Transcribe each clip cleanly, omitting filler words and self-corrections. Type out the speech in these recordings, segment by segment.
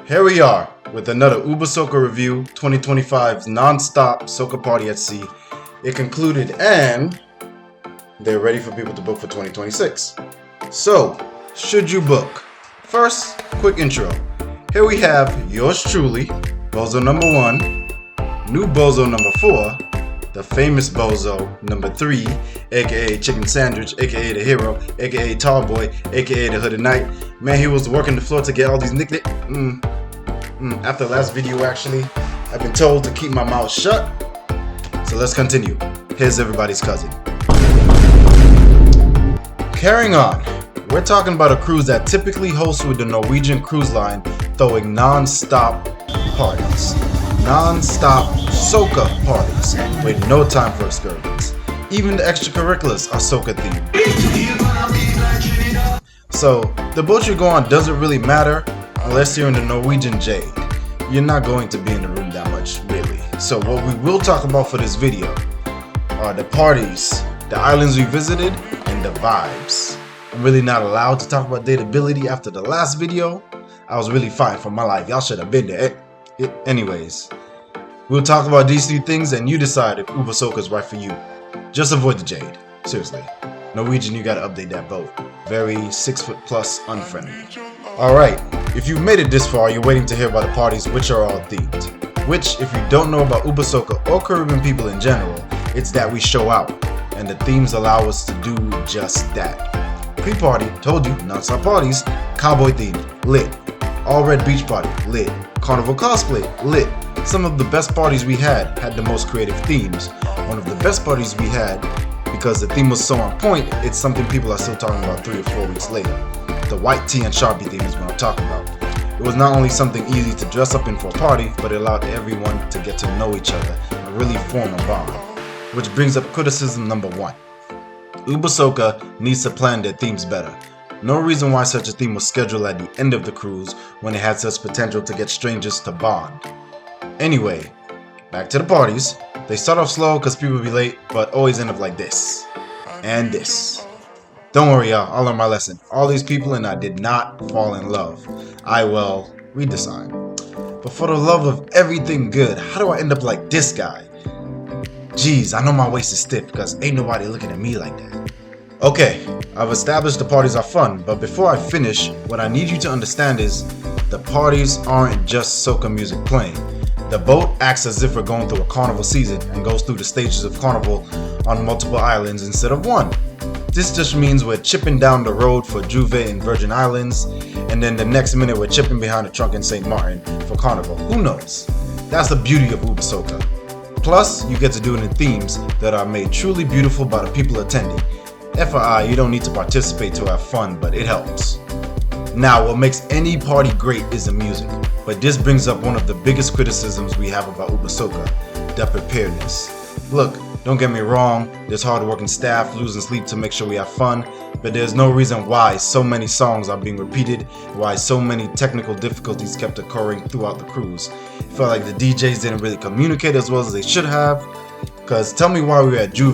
Here we are with another Uber Soca review, 2025's non-stop Soca party at sea. It concluded and they're ready for people to book for 2026. So, should you book? First, quick intro. Here we have yours truly, Bozo number 1, new Bozo number 4, the famous Bozo number 3, aka Chicken Sandwich, aka the Hero, aka Tall Boy, aka the Hooded Knight. Man, he was working the floor to get all these nicknames. After the last video, actually, I've been told to keep my mouth shut. So let's continue. Here's everybody's cousin. Carrying on, we're talking about a cruise that typically hosts with the Norwegian Cruise Line, throwing non-stop parties. Non-stop Soca parties with no time for excursions. Even the extracurriculars are Soca themed. So, the boat you go on doesn't really matter unless you're in the Norwegian Jade. You're not going to be in the room that much, really. So what we will talk about for this video are the parties, the islands we visited, and the vibes. I'm really not allowed to talk about dateability after the last video. I was really fine for my life. Y'all should have been there. Anyways, we'll talk about these three things and you decide if Uber Soca is right for you. Just avoid the Jade. Seriously. Norwegian, you gotta update that boat. Very 6'+ unfriendly. Alright, if you've made it this far, you're waiting to hear about the parties which are all themed. Which, if you don't know about Uber Soca or Caribbean people in general, it's that we show out, and the themes allow us to do just that. Pre-party, told you, non-stop parties, cowboy themed, lit. All red beach party, lit. Carnival cosplay, lit. Some of the best parties we had the most creative themes. One of the best parties we had, because the theme was so on point, it's something people are still talking about 3 or 4 weeks later. The white tee and Sharpie theme is what I'm talking about. It was not only something easy to dress up in for a party, but it allowed everyone to get to know each other and really form a bond. Which brings up criticism number 1. Uber Soca needs to plan their themes better. No reason why such a theme was scheduled at the end of the cruise when it had such potential to get strangers to bond. Anyway, back to the parties. They start off slow because people be late, but always end up like this. And this. Don't worry y'all, I learned my lesson. All these people and I did not fall in love. Read the sign. But for the love of everything good, how do I end up like this guy? Jeez, I know my waist is stiff because ain't nobody looking at me like that. Okay, I've established the parties are fun, but before I finish, what I need you to understand is the parties aren't just Soca music playing. The boat acts as if we're going through a carnival season and goes through the stages of carnival on multiple islands instead of one. This just means we're chipping down the road for Drue in Virgin Islands, and then the next minute we're chipping behind the trunk in St. Maarten for Carnival. Who knows? That's the beauty of Uber Soca. Plus, you get to do it in themes that are made truly beautiful by the people attending. FYI, you don't need to participate to have fun, but it helps. Now, what makes any party great is the music, but this brings up one of the biggest criticisms we have about Uber Soca, the preparedness. Look, don't get me wrong, there's hard-working staff losing sleep to make sure we have fun, but there's no reason why so many songs are being repeated, why so many technical difficulties kept occurring throughout the cruise. It felt like the DJs didn't really communicate as well as they should have, because tell me why we were at Drue,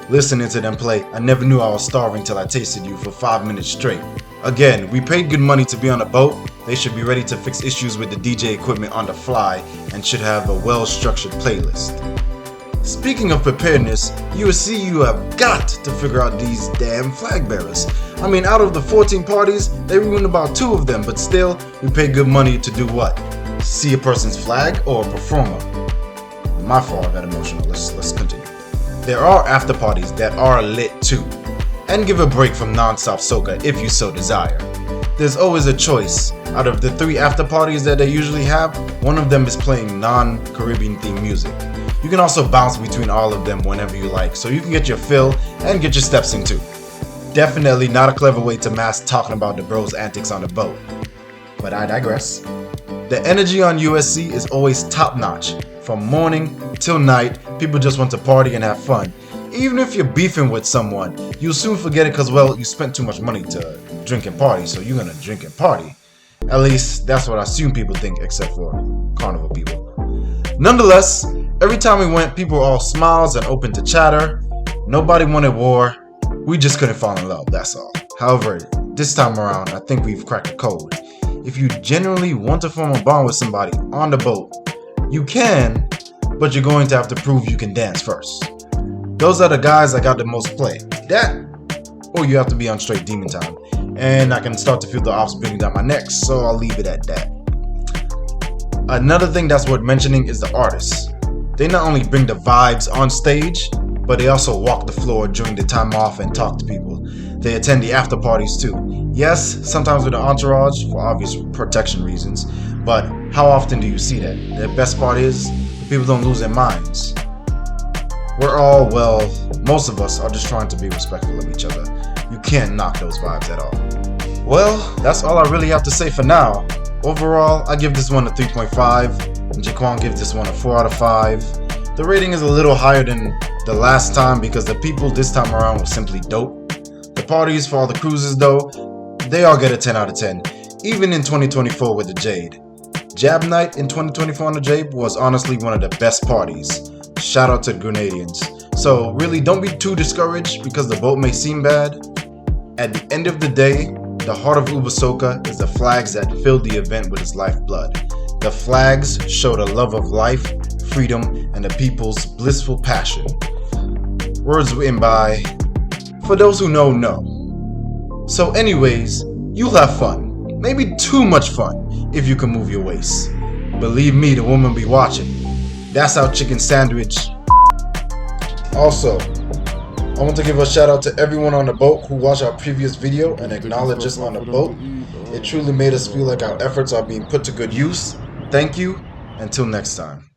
listening to them play, I never knew I was starving till I tasted you for 5 minutes straight. Again, we paid good money to be on a boat, they should be ready to fix issues with the DJ equipment on the fly and should have a well-structured playlist. Speaking of preparedness, you have got to figure out these damn flag bearers. I mean, out of the 14 parties, they ruined about 2 of them, but still, we pay good money to do what? See a person's flag or a performer? My fault, I got emotional. Let's continue. There are after parties that are lit too, and give a break from non-stop Soca if you so desire. There's always a choice. Out of the 3 after parties that they usually have, one of them is playing non-Caribbean themed music. You can also bounce between all of them whenever you like, so you can get your fill and get your steps in too. Definitely not a clever way to mask talking about the bros' antics on the boat. But I digress. The energy on USC is always top notch. From morning till night, people just want to party and have fun. Even if you're beefing with someone, you'll soon forget it because, well, you spent too much money to drink and party, so you're gonna drink and party. At least, that's what I assume people think, except for carnival people. Nonetheless, every time we went, people were all smiles and open to chatter. Nobody wanted war. We just couldn't fall in love, that's all. However, this time around, I think we've cracked the code. if you genuinely want to form a bond with somebody on the boat, you can, but you're going to have to prove you can dance first. Those are the guys that got the most play. That, or you have to be on straight demon time. And I can start to feel the ops breathing down my neck, so I'll leave it at that. Another thing that's worth mentioning is the artists. They not only bring the vibes on stage, but they also walk the floor during the time off and talk to people. They attend the after parties too. Yes, sometimes with an entourage for obvious protection reasons, but how often do you see that? The best part is, people don't lose their minds. We're all, well, most of us are just trying to be respectful of each other. You can't knock those vibes at all. Well, that's all I really have to say for now. Overall, I give this one a 3.5, and Jaquan gives this one a 4 out of 5. The rating is a little higher than the last time because the people this time around were simply dope. The parties for all the cruises though, they all get a 10 out of 10, even in 2024 with the Jade. Jab Night in 2024 on the Jade was honestly one of the best parties. Shout out to the Grenadians. So really don't be too discouraged because the boat may seem bad. At the end of the day, the heart of Uber Soca is the flags that filled the event with its lifeblood. The flags show the love of life, freedom, and the people's blissful passion. Words written by, for those who know. So anyways, you'll have fun. Maybe too much fun if you can move your waist. Believe me, the woman be watching. That's our chicken sandwich. Also, I want to give a shout out to everyone on the boat who watched our previous video and acknowledged us on the boat. It truly made us feel like our efforts are being put to good use. Thank you. Until next time.